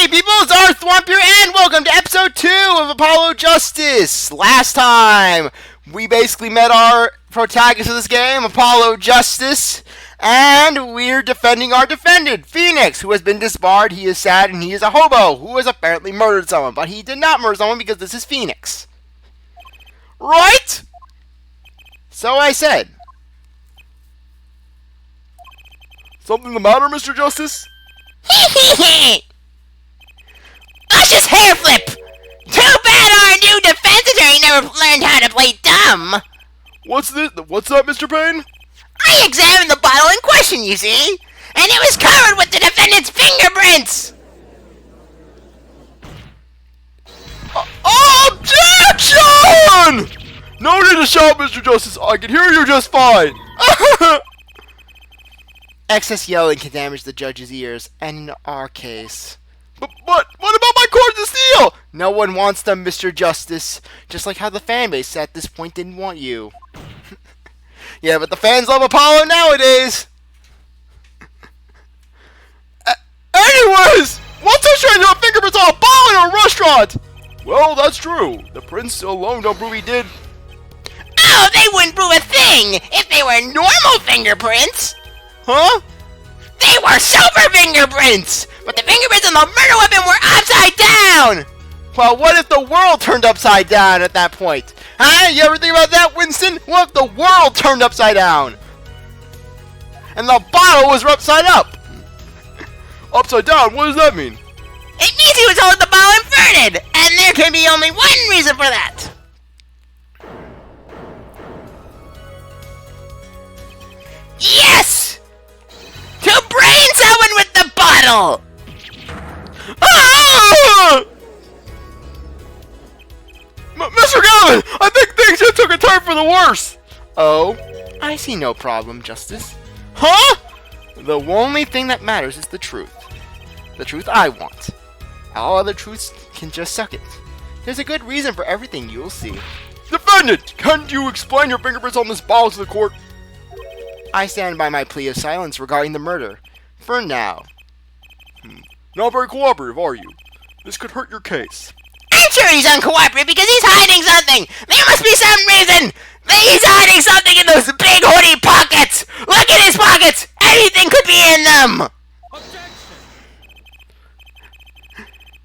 Hey people, CzarThwomp here, and welcome to episode 2 of Apollo Justice! Last time, we basically met our protagonist of this game, Apollo Justice, and we're defending our defendant, Phoenix, who has been disbarred. He is sad, and he is a hobo who has apparently murdered someone, but he did not murder someone because this is Phoenix. Right? So I said. Something the matter, Mr. Justice? Luscious hair flip! Too bad our new defense attorney never learned how to play dumb! What's that, Mr. Payne? I examined the bottle in question, you see, and it was covered with the defendant's fingerprints! Objection! No need to shout, Mr. Justice. I can hear you just fine. Excess yelling can damage the judge's ears, and in our case... But what about my cords of steel? No one wants them, Mr. Justice. Just like how the fan base at this point didn't want you. Yeah, but the fans love Apollo nowadays. Anyways, what's so strange about fingerprints on a ball in a restaurant? Well, that's true. The prints alone don't prove he did. Oh, they wouldn't prove a thing if they were normal fingerprints! Huh? They were super fingerprints! But the fingerprints on the murder weapon were upside down! Well, what if the world turned upside down at that point? Huh? You ever think about that, Winston? What if the world turned upside down? And the bottle was upside up? Upside down? What does that mean? It means he was holding the ball inverted! And there can be only one reason for that! Yes! To brain someone with the bottle! Ah! Mr. Gavin, I think things just took a turn for the worse. Oh, I see no problem, Justice. Huh? The only thing that matters is the truth. The truth I want. All other truths can just suck it. There's a good reason for everything, you'll see. Defendant, can't you explain your fingerprints on this bottle to the court? I stand by my plea of silence regarding the murder. For now. Not very cooperative, are you? This could hurt your case. I'm sure he's uncooperative because he's hiding something! There must be some reason! He's hiding something in those big hoodie pockets! Look at his pockets! Anything could be in them! Objection!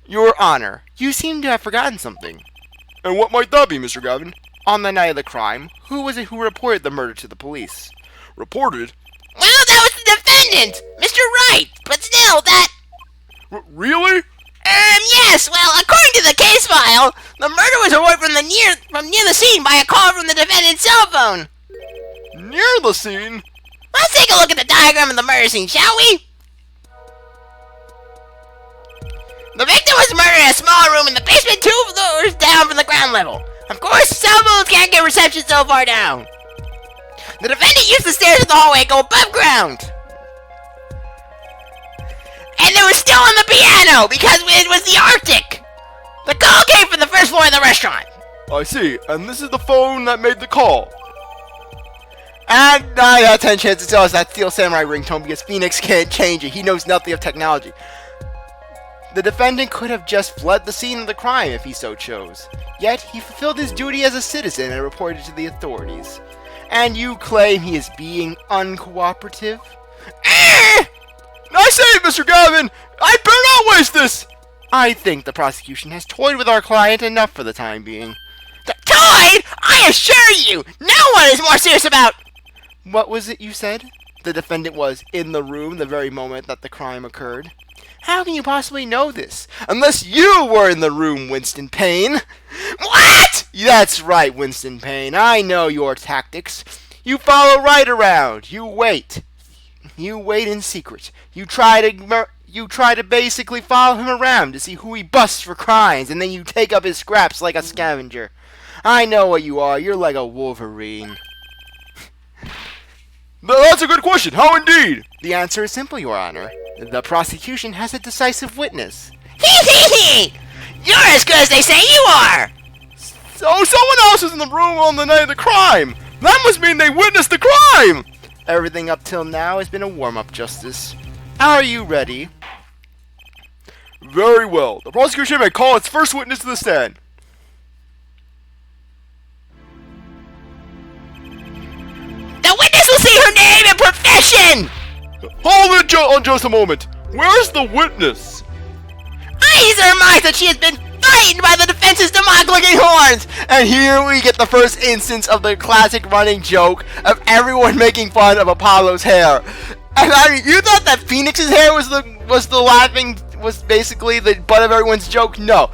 Your Honor, you seem to have forgotten something. And what might that be, Mr. Gavin? On the night of the crime, who was it who reported the murder to the police? Reported? Well, that was the defendant! Mr. Wright! But still, that... Really? Yes! Well, according to the case file, the murder was reported from near the scene by a call from the defendant's cell phone. Near the scene? Let's take a look at the diagram of the murder scene, shall we? The victim was murdered in a small room in the basement 2 floors down from the ground level. Of course, cell phones can't get reception so far down. The defendant used the stairs of the hallway to go above ground. And they were still on the piano because it was the Arctic. The call came from the first floor of the restaurant. I see, and this is the phone that made the call. And 9 out of 10 chances to tell us that Steel Samurai ringtone because Phoenix can't change it. He knows nothing of technology. The defendant could have just fled the scene of the crime if he so chose. Yet, he fulfilled his duty as a citizen and reported to the authorities. And you claim he is being uncooperative? I say, Mr. Gavin, I'd better not waste this! I think the prosecution has toyed with our client enough for the time being. Toyed? I assure you, no one is more serious about... What was it you said? The defendant was in the room the very moment that the crime occurred. How can you possibly know this? Unless you were in the room, Winston Payne! What? That's right, Winston Payne. I know your tactics. You follow right around. You wait. You wait in secret. You try to basically follow him around to see who he busts for crimes, and then you take up his scraps like a scavenger. I know what you are. You're like a Wolverine. That's a good question. How indeed? The answer is simple, Your Honor. The prosecution has a decisive witness. You're as good as they say you are! So someone else was in the room on the night of the crime! That must mean they witnessed the crime! Everything up till now has been a warm-up, Justice. Are you ready? Very well. The prosecution may call its first witness to the stand. The witness will say her name and profession! Hold it on just a moment. Where's the witness? I surmise that she has been frightened by the defense's demonic-looking horns! And here we get the first instance of the classic running joke of everyone making fun of Apollo's hair. And I mean, you thought that Phoenix's hair was basically the butt of everyone's joke? No.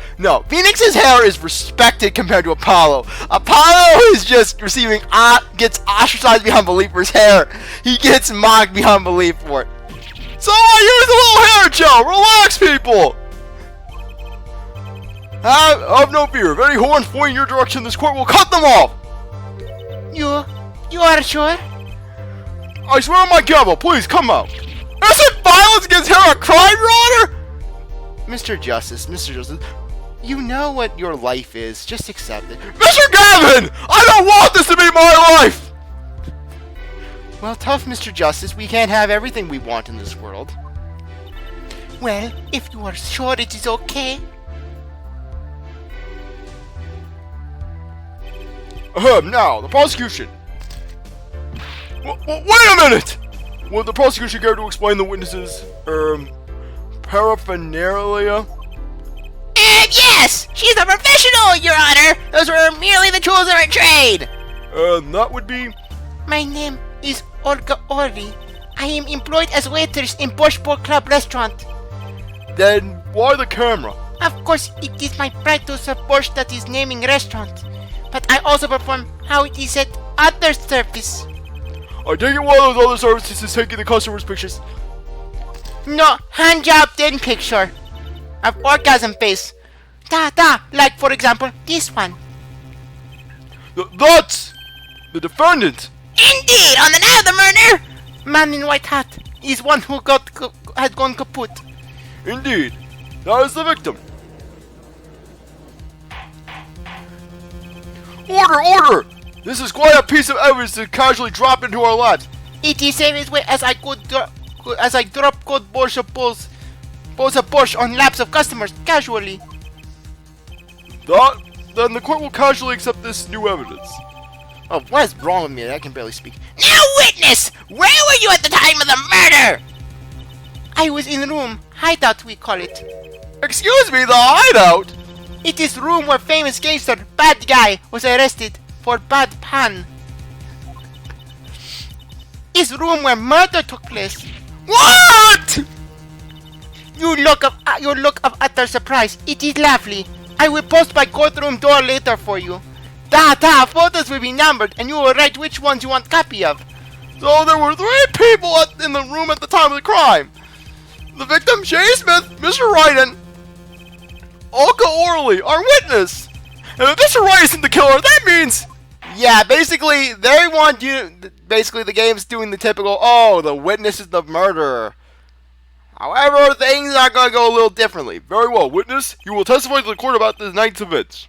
Phoenix's hair is respected compared to Apollo. Apollo is just gets ostracized beyond belief for his hair. He gets mocked beyond belief for it. So I use a little hair gel. Relax, people. Have no fear. If any horns point in your direction, this court will cut them off. You are sure? I swear on my gavel, please come out. Isn't violence against hair a crime, Your Honor? Mr. Justice, you know what your life is. Just accept it. Mr. Gavin! I don't want this to be my life! Well, tough, Mr. Justice. We can't have everything we want in this world. Well, if you are sure it is okay. Now, the prosecution. Wait a minute! Would the prosecution care to explain the witnesses, paraphernalia? Yes! She's a professional, Your Honor! Those were merely the tools of her trade! That would be... My name is Olga Orly. I am employed as waitress in Boschborg Club restaurant. Then why the camera? Of course, it is my pride to support that is naming restaurant. But I also perform how it is at other service. I take it one of those other services is taking the customers' pictures. No, hand job then picture. Of orgasm face. Like for example, this one. That's the defendant. Indeed, on the night of the murder, man in white hat is one who had gone kaput. Indeed, that is the victim. Order! This is quite a piece of evidence to casually drop into our laps. It is same way as I drop code pose a Porsche on laps of customers casually. Then the court will casually accept this new evidence. Oh, what is wrong with me? I can barely speak. Now, witness! Where were you at the time of the murder? I was in room. Hideout, we call it. Excuse me, the hideout? It is room where famous gangster, bad guy, was arrested for bad pan. It's room where murder took place. What? You look of utter surprise. It is lovely. I will post by courtroom door later for you. Photos will be numbered, and you will write which ones you want copy of. So there were 3 people in the room at the time of the crime. The victim, Shay Smith, Mr. Wright, and Olga Orly, our witness. And if Mr. Wright isn't the killer, that means... Yeah, basically, they want you... Basically, the game's doing the typical, oh, the witness is the murderer. However, things are going to go a little differently. Very well, witness. You will testify to the court about this night's events.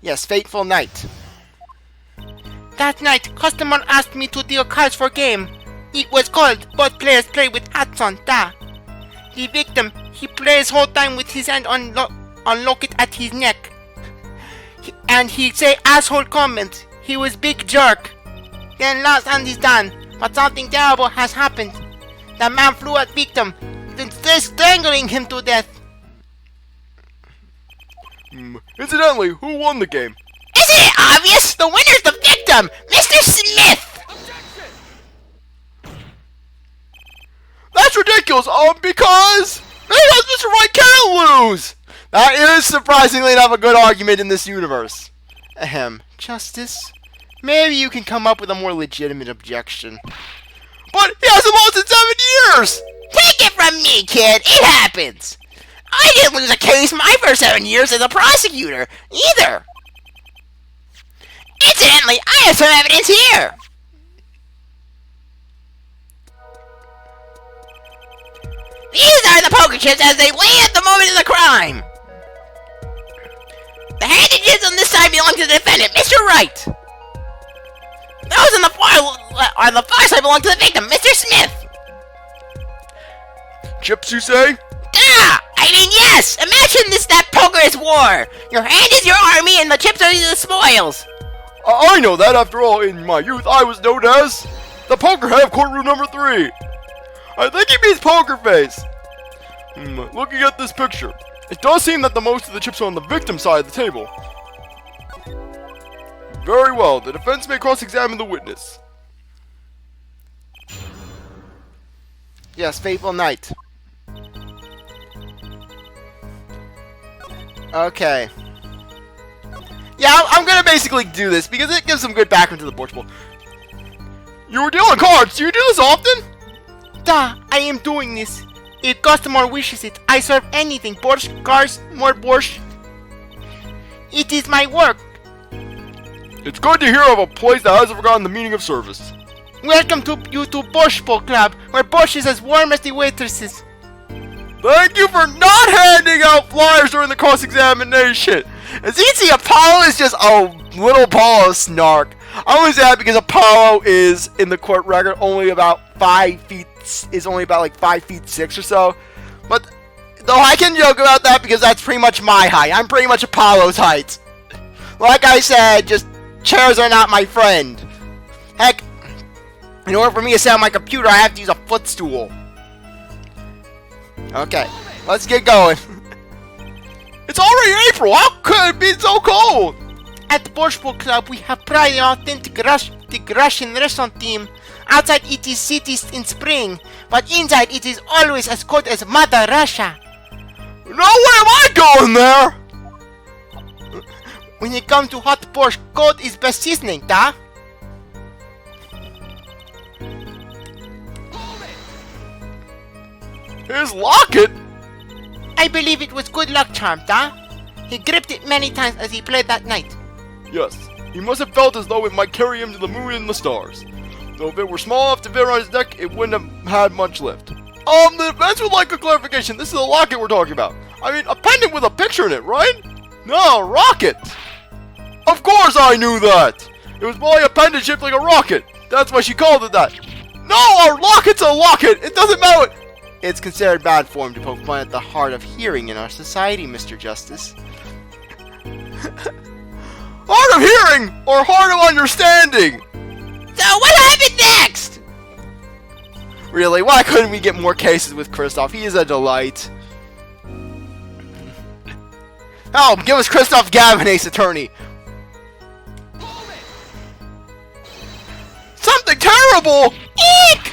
Yes, fateful night. That night, customer asked me to deal cards for game. It was called both players play with hats on. The victim, he plays whole time with his hand on locket at his neck. And he say asshole comments. He was big jerk. Then last hand is done, but something terrible has happened. The man flew at victim, then strangling him to death. Incidentally, who won the game? Isn't it obvious? The winner's the victim, Mr. Smith! That's ridiculous, because Mr. Wright can't lose! That is surprisingly enough a good argument in this universe. Justice? Maybe you can come up with a more legitimate objection. But he hasn't lost in 7 years! Take it from me, kid, it happens! I didn't lose a case my first 7 years as a prosecutor, either! Incidentally, I have some evidence here! These are the poker chips as they lay at the moment of the crime! The handages on this side belong to the defendant, Mr. Wright! Those on the far side belong to the victim, Mr. Smith! Chips, you say? Ah! I mean, yes! Imagine that poker is war! Your hand is your army and the chips are the spoils! I know that. After all, in my youth, I was known as the poker head of courtroom number 3. I think he means poker face. Looking at this picture, it does seem that the most of the chips are on the victim's side of the table. Very well, the defense may cross-examine the witness. Yes, fateful night. Okay. Yeah, I'm gonna basically do this because it gives some good background to the board pool. You were dealing cards. Do you do this often? Da, I am doing this. If customer wishes it, I serve anything. Borscht, cars, more borscht. It is my work. It's good to hear of a place that hasn't forgotten the meaning of service. Welcome to Borscht Club, where borscht is as warm as the waitresses. Thank you for not handing out flyers during the cross-examination. As you can see, Apollo is just a little ball of snark. I only say that because Apollo is, in the court record, only about 5 feet, is only about like 5 feet 6 or so. But, though I can joke about that because that's pretty much my height. I'm pretty much Apollo's height. Like I said, just chairs are not my friend. Heck, in order for me to sit on my computer, I have to use a footstool. Okay, let's get going. It's already April. How could it be so cold? At the Borscht Club, we have pride in authentic Russian restaurant theme. Outside it is city in spring, but inside it is always as cold as Mother Russia. No way am I going there! When it comes to hot borscht, cold is best seasoning, da? His locket? I believe it was good luck charm, da? He gripped it many times as he played that night. Yes, he must have felt as though it might carry him to the moon and the stars. Though if it were small enough to fit on his neck, it wouldn't have had much lift. The defense would like a clarification. This is a locket we're talking about. I mean, a pendant with a picture in it, right? No, a rocket! Of course I knew that! It was probably a pendant shaped like a rocket. That's why she called it that. No, a locket's a locket! It doesn't matter! It's considered bad form to poke fun at the hard of hearing in our society, Mr. Justice. Hard of hearing or hard of understanding? So what happened next? Really, why couldn't we get more cases with Kristoff? He is a delight. Oh, give us Kristoff Gavin, Ace Attorney. Something terrible! Eek!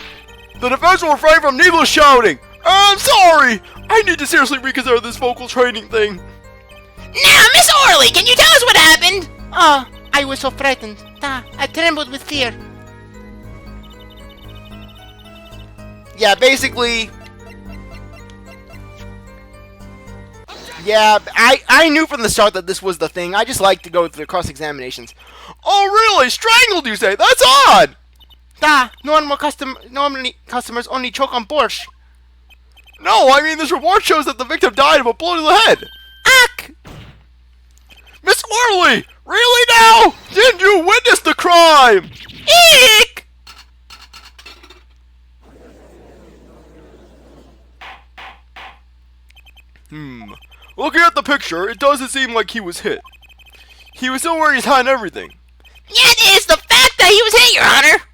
The defense will refrain from needless shouting. I'm sorry! I need to seriously reconsider this vocal training thing. Now, Miss Orly, can you tell us what happened? Oh, I was so frightened. I trembled with fear. Yeah, basically... Yeah, I knew from the start that this was the thing. I just like to go through the cross-examinations. Oh, really? Strangled, you say? That's odd! Normally customers only choke on borscht. No, I mean this report shows that the victim died of a blow to the head. Ack! Miss Orly! Really now? Didn't you witness the crime? Eek! Looking at the picture, it doesn't seem like he was hit. He was still wearing his hat and everything. It is the fact that he was hit, Your Honor.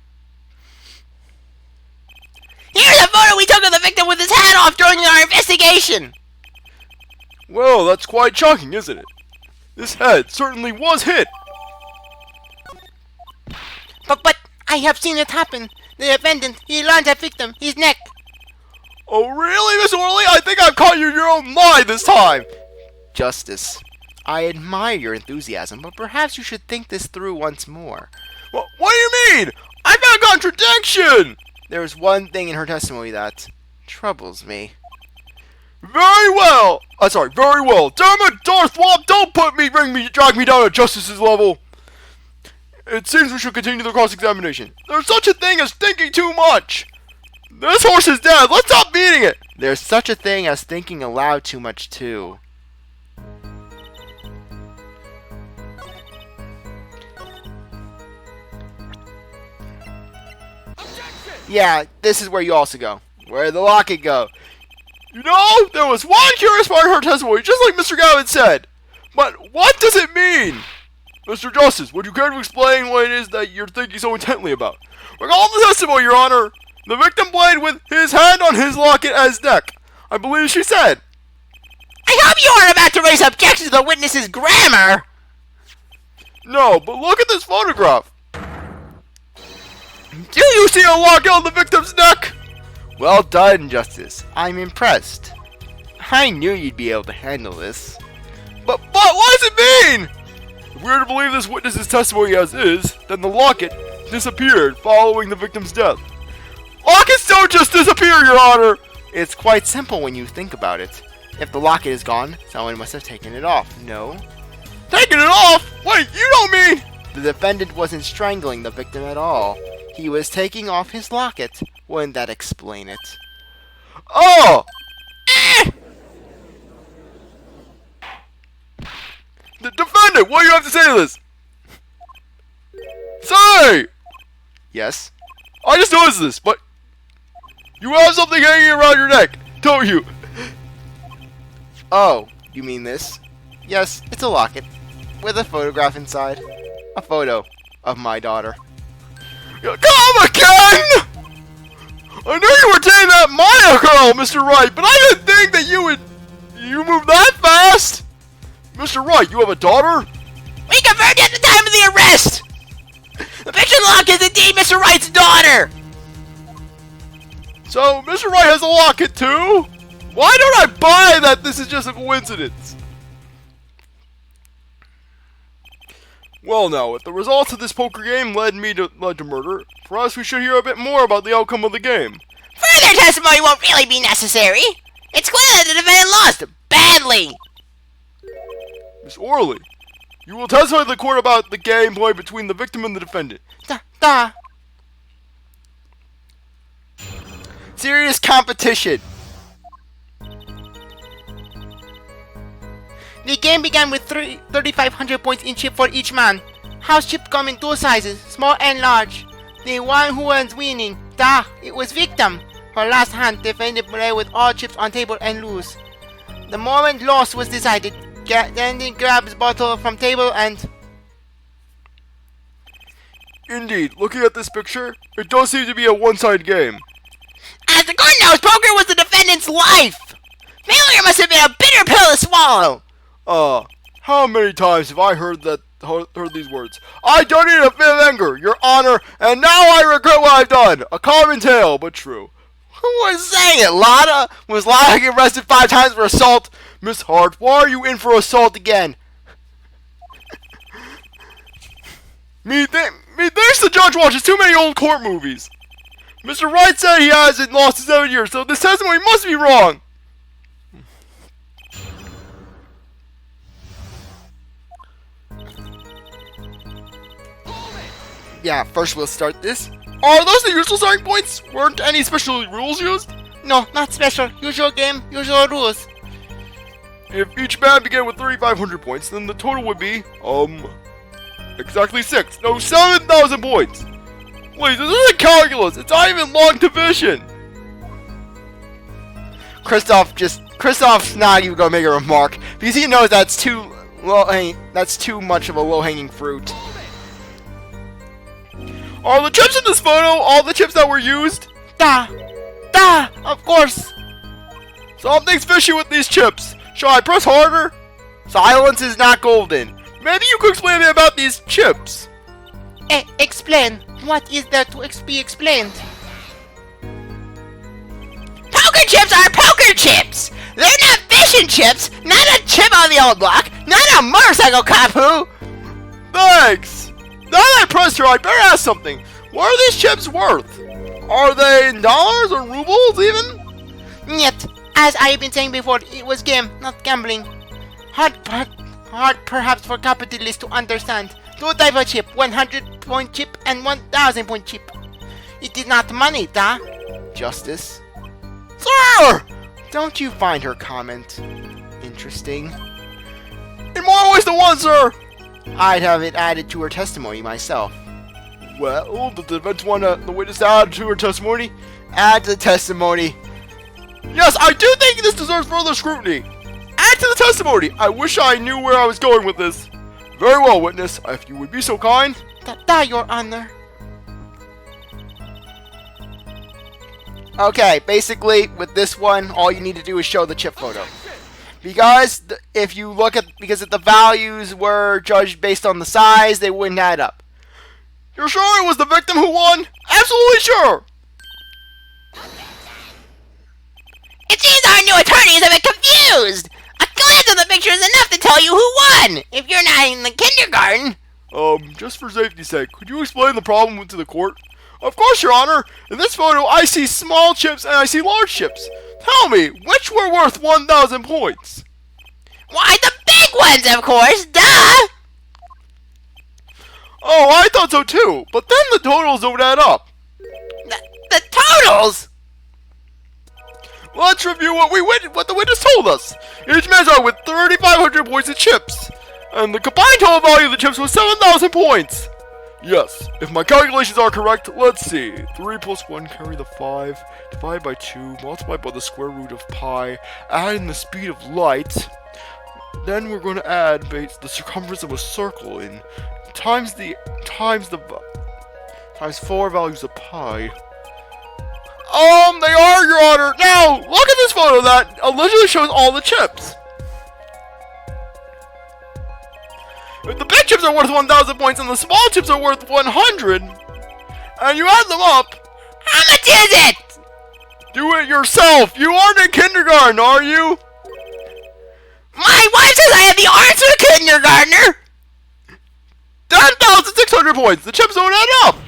Here's a photo we took of the victim with his hat off during our investigation. Well, that's quite shocking, isn't it? This head certainly was hit. But I have seen it happen. The defendant, he lunged at victim, his neck. Oh, really, Miss Orly? I think I've caught you in your own lie this time. Justice, I admire your enthusiasm, but perhaps you should think this through once more. What do you mean? I found a contradiction. There is one thing in her testimony that troubles me. Very well. Very well. Damn it, CzarThwomp, don't drag me down to justice's level. It seems we should continue the cross-examination. There's such a thing as thinking too much. This horse is dead. Let's stop beating it. There's such a thing as thinking aloud too much, too. Yeah, this is where you also go. Where the locket go. You know, there was one curious part of her testimony, just like Mr. Gavin said. But what does it mean? Mr. Justice, would you care to explain what it is that you're thinking so intently about? Recall the testimony, Your Honor. The victim played with his hand on his locket at his neck. I believe she said. I hope you aren't about to raise objections to the witness's grammar! No, but look at this photograph. Do you see a locket on the victim's neck? Well done, Justice. I'm impressed. I knew you'd be able to handle this. But what does it mean? If we are to believe this witness's testimony as is, then the locket disappeared following the victim's death. Lockets don't just disappear, Your Honor! It's quite simple when you think about it. If the locket is gone, someone must have taken it off, no? Taking it off? Wait, you don't mean... The defendant wasn't strangling the victim at all. He was taking off his locket. Wouldn't that explain it? Oh! The defendant, what do you have to say to this? Say! Yes? I just noticed this, but... You have something hanging around your neck, don't you? Oh, you mean this? Yes, it's a locket. With a photograph inside. A photo of my daughter. Come again! I knew you were taking that Maya girl, Mr. Wright, but I didn't think that you would... You move that fast? Mr. Wright, you have a daughter? We confirmed at the time of the arrest! The picture lock is indeed Mr. Wright's daughter! So, Mr. Wright has a locket too? Why don't I buy that this is just a coincidence? Well now, if the results of this poker game led to murder, perhaps we should hear a bit more about the outcome of the game. Further testimony won't really be necessary. It's clear that the defendant lost badly. Miss Orly, you will testify to the court about the game played between the victim and the defendant. Duh. Serious competition. The game began with 3,500 points in chip for each man. House chips come in two sizes, small and large. The one who was winning, it was victim. Her last hand, defendant play with all chips on table and lose. The moment loss was decided, defendant grabs bottle from table and... Indeed, looking at this picture, it does seem to be a one-sided game. As the court knows, poker was the defendant's life. Failure must have been a bitter pill to swallow. How many times have I heard these words? I don't need a fit of anger, Your Honor, and now I regret what I've done. A common tale, but true. Who was saying it? Lotta? Was Lotta get arrested 5 times for assault? Miss Hart, why are you in for assault again? Me thinks the judge watches too many old court movies. Mr. Wright said he hasn't lost in 7 years, so this testimony must be wrong. Yeah, first we'll start this. Are those the usual starting points? Weren't any special rules used? No, not special. Usual game, usual rules. If each man began with 3,500 points, then the total would be, exactly 7,000 points. Please, this isn't calculus. It's not even long division. Christoph's not even gonna make a remark because he knows that's too much of a low-hanging fruit. Are the chips in this photo all the chips that were used? Of course. Something's fishy with these chips. Shall I press harder? Silence is not golden. Maybe you could explain me about these chips. Explain. What is there to be explained? Poker chips are poker chips! They're not fishing chips, not a chip on the old block, not a motorcycle cop who... Thanks! Now that I pressed her, I better ask something. What are these chips worth? Are they in dollars or rubles even? Yet, as I've been saying before, it was game, not gambling. Hard perhaps for capitalists to understand. 2 types of chip, 100-point chip and 1,000-point chip. It is not money, Justice? Sir! Don't you find her comment interesting? In more ways than one, sir! I'd have it added to her testimony myself. Well, the defense want the witness to add to her testimony? Add to the testimony. Yes, I do think this deserves further scrutiny. Add to the testimony. I wish I knew where I was going with this. Very well, witness. If you would be so kind. Your Honor. Okay, basically, with this one, all you need to do is show the chip photo. Because if you look at, because if the values were judged based on the size, they wouldn't add up. You're sure it was the victim who won? Absolutely sure. It seems our new attorney is a bit confused. A glance at the picture is enough to tell you who won. If you're not in the kindergarten. Just for safety's sake, could you explain the problem to the court? Of course, Your Honor. In this photo, I see small chips and I see large chips. Tell me, which were worth 1,000 points? Why, the big ones, of course. Duh. Oh, I thought so too. But then the totals don't add up. The totals. Let's review what the witness told us. Each man started with 3,500 points of chips, and the combined total value of the chips was 7,000 points. Yes, if my calculations are correct, let's see. 3 plus 1 carry the 5, divide by 2, multiply by the square root of pi, add in the speed of light. Then we're going to add the circumference of a circle in times 4 values of pi. They are, Your Honor. Now, look at this photo that allegedly shows all the chips. If the big chips are worth 1,000 points and the small chips are worth 100, and you add them up... How much is it? Do it yourself. You aren't in kindergarten, are you? My wife says I have the arts of a kindergartner. 10,600 points. The chips don't add up.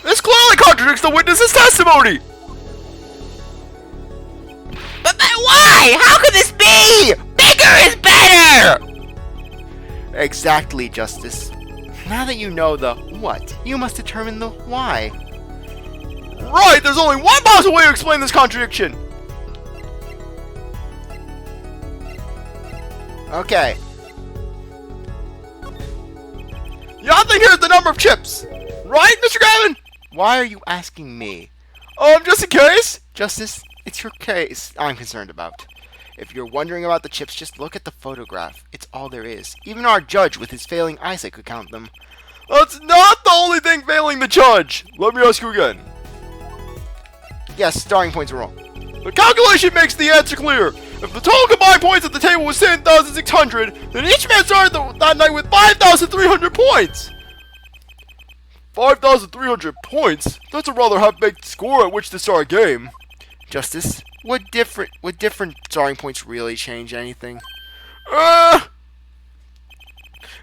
This clearly contradicts the witness's testimony! But why? How could this be? Bigger is better! Exactly, Justice. Now that you know the what, you must determine the why. Right, there's only one possible way to explain this contradiction! Okay. I think here's the number of chips! Right, Mr. Gavin? Why are you asking me? Just in case? Justice, it's your case I'm concerned about. If you're wondering about the chips, just look at the photograph. It's all there is. Even our judge with his failing eyesight could count them. That's not the only thing failing the judge! Let me ask you again. Yes, starting points are wrong. The calculation makes the answer clear. If the total combined points at the table was 10,600, then each man started that night with 5,300 points! 5,300 points? That's a rather half-baked score at which to start a game. Justice, would different starting points really change anything?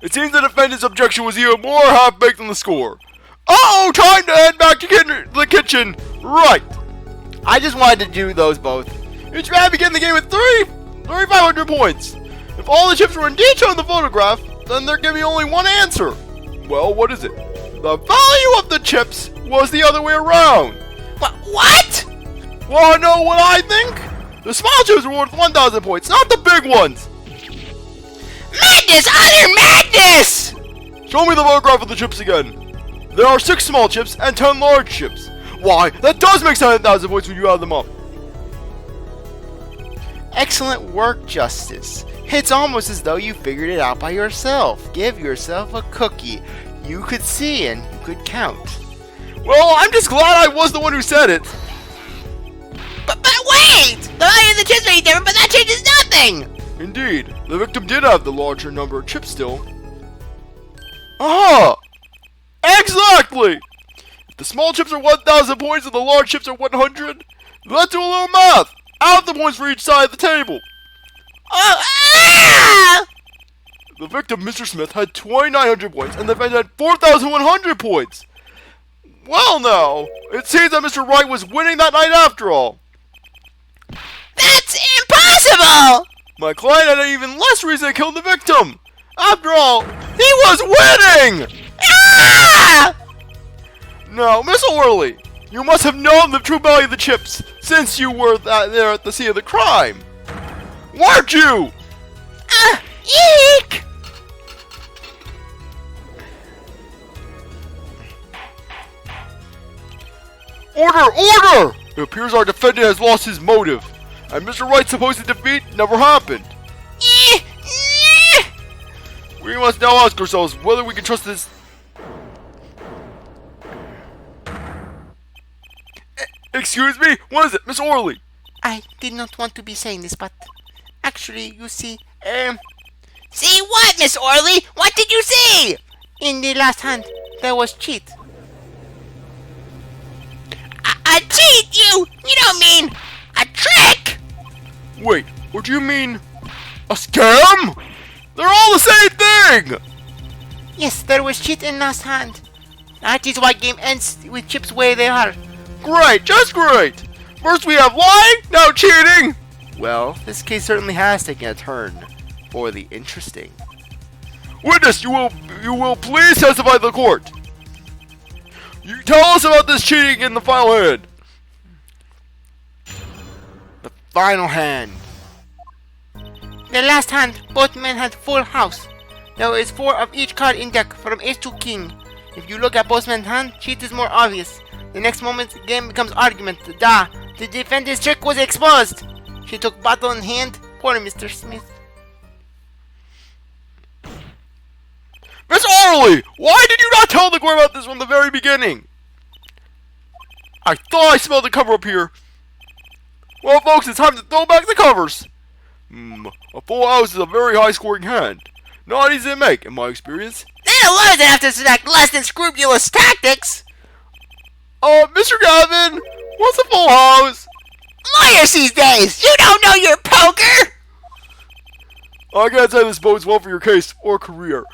It seems the defendant's objection was even more half-baked than the score. Uh-oh, time to head back to the kitchen. Right. I just wanted to do those both. Each man began the game with 3,500 points. If all the chips were indeed shown in the photograph, then there can be only one answer. Well, what is it? The value of the chips was the other way around. What? Wanna know what I think? The small chips were worth 1,000 points, not the big ones. Madness! Utter madness! Show me the photograph of the chips again. There are 6 small chips and 10 large chips. Why, that does make 7,000 points when you add them up. Excellent work, Justice. It's almost as though you figured it out by yourself. Give yourself a cookie. You could see and you could count. Well, I'm just glad I was the one who said it. But wait! The value of the chips may be different, but that changes nothing! Indeed, the victim did have the larger number of chips still. Exactly! If the small chips are 1,000 points and the large chips are 100, let's do a little math. Add the points for each side of the table. The victim, Mr. Smith, had 2,900 points and the defendant had 4,100 points. Well now, it seems that Mr. Wright was winning that night after all. That's impossible! My client had even less reason to kill the victim. After all, he was winning! Now, Miss Orly, you must have known the true value of the chips since you were there at the scene of the crime. Weren't you? Eek! Order! Order! It appears our defendant has lost his motive, and Mr. Wright's supposed defeat never happened. We must now ask ourselves whether we can trust this. Excuse me? What is it, Miss Orly? I did not want to be saying this, but actually, you see, See what, Miss Orly? What did you see? In the last hand, there was cheat. A cheat? You don't mean a trick? Wait, what do you mean? A scam? They're all the same thing! Yes, there was cheat in last hand. That is why game ends with chips where they are. Great, just great! First we have lying, now cheating! Well, this case certainly has taken a turn for the interesting. Witness, you will please testify to the court. You tell us about this cheating in the final hand. The final hand. The last hand, both men had full house. There is 4 of each card in deck from ace to king. If you look at both men's hand, cheat is more obvious. The next moment, the game becomes argument. The defendant's trick was exposed. She took bottle in hand. Poor Mr. Smith. Miss Orly, why did you not tell the court about this from the very beginning? I thought I smelled the cover up here. Well, folks, it's time to throw back the covers. A full house is a very high-scoring hand. Not easy to make, in my experience. Then alone they have to select less than scrupulous tactics. Mr. Gavin, what's a full house? Lawyers these days, you don't know your poker. I can't say this bodes well for your case or career.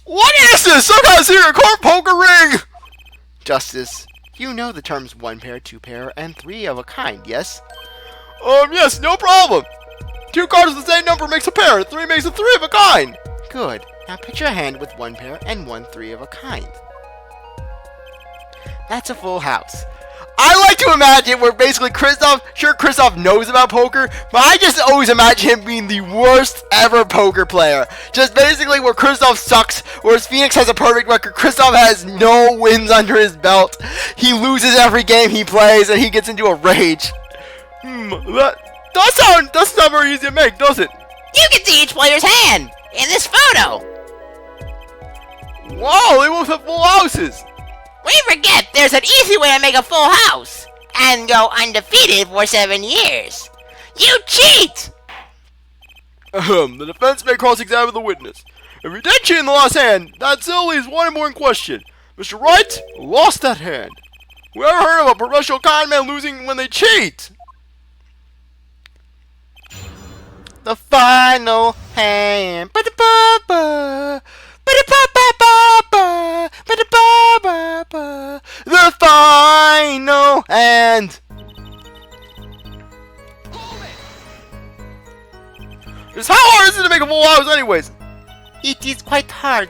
What is this? Some kind of secret court poker ring? Justice, you know the terms 1 pair, 2 pair, and 3 of a kind, yes? Yes, no problem. 2 cards of the same number makes a pair, 3 makes a 3 of a kind. Good. Now picture a hand with 1 pair and 1 3 of a kind. That's a full house. I like to imagine where basically Kristoff knows about poker, but I just always imagine him being the worst ever poker player. Just basically where Kristoff sucks, whereas Phoenix has a perfect record, Kristoff has no wins under his belt. He loses every game he plays, and he gets into a rage. That doesn't sound very easy to make, does it? You can see each player's hand in this photo. Wow, they both have full houses. We forget there's an easy way to make a full house and go undefeated for 7 years. You cheat! The defense may cross-examine the witness. If you did cheat in the last hand, that still leaves one important question. Mr. Wright lost that hand. We ever heard of a professional con man losing when they cheat? The final hand. The final hand. Just how hard is it to make a full house anyways? It is quite hard.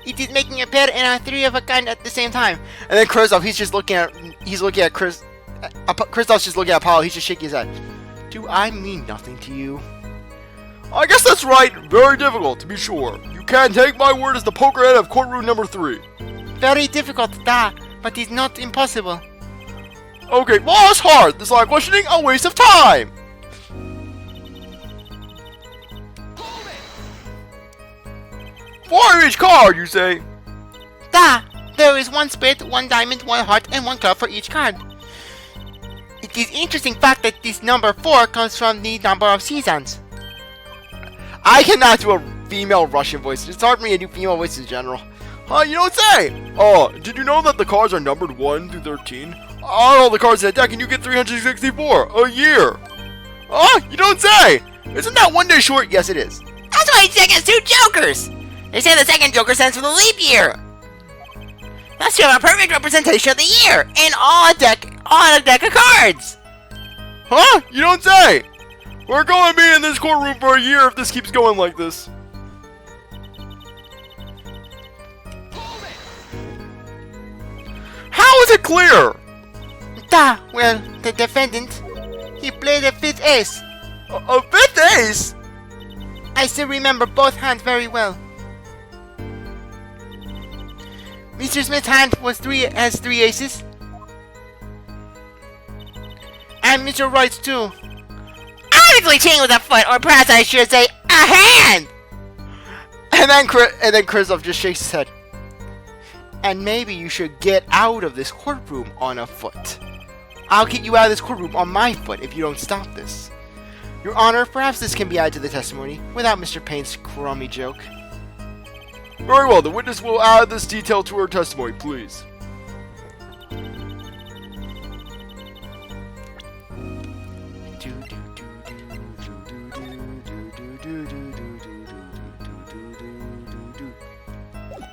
It is making a pair and a 3 of a kind at the same time. And then Kristoff, he's looking at Chris. Kristoff's just looking at Apollo. He's just shaking his head. Do I mean nothing to you? I guess that's right. Very difficult, to be sure. You can take my word as the poker head of courtroom number 3. Very difficult, but it's not impossible. Okay, well, it's hard. This line of questioning, a waste of time. 4 of each card, you say? There is 1 spade, 1 diamond, 1 heart, and 1 club for each card. It is interesting fact that this number 4 comes from the number of seasons. I cannot do a female Russian voice. It's hard for me to do female voices in general. You don't say! Oh, did you know that the cards are numbered 1 through 13? On all the cards in that deck, and you get 364 a year! You don't say! Isn't that 1 day short? Yes, it is. That's why each deck has 2 jokers! They say the second joker stands for the leap year! Thus you have a perfect representation of the year in on a deck of cards! You don't say! We're going to be in this courtroom for a year if this keeps going like this. How is it clear? Well, the defendant, he played a 5th ace. A 5th ace? I still remember both hands very well. Mr. Smith's hand has 3 aces. and Mr. Wright's too. Obviously cheating with a foot, or perhaps I should say, a hand! And then Kristoff just shakes his head. And maybe you should get out of this courtroom on a foot. I'll get you out of this courtroom on my foot if you don't stop this. Your Honor, perhaps this can be added to the testimony without Mr. Payne's crummy joke. Very well, the witness will add this detail to her testimony, please.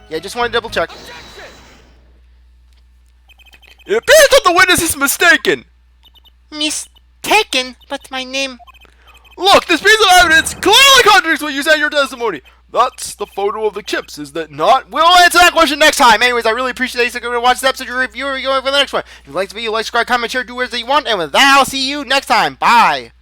Yeah, just want to double check. It appears that the witness is mistaken. Mistaken? But my name... Look, this piece of evidence clearly contradicts what you said in your testimony. That's the photo of the chips, is that not? We'll answer that question next time. Anyways, I really appreciate that you're going to watch the episode of your review or going for the next one. If you like the video, like, subscribe, comment, share, do whatever you want. And with that, I'll see you next time. Bye.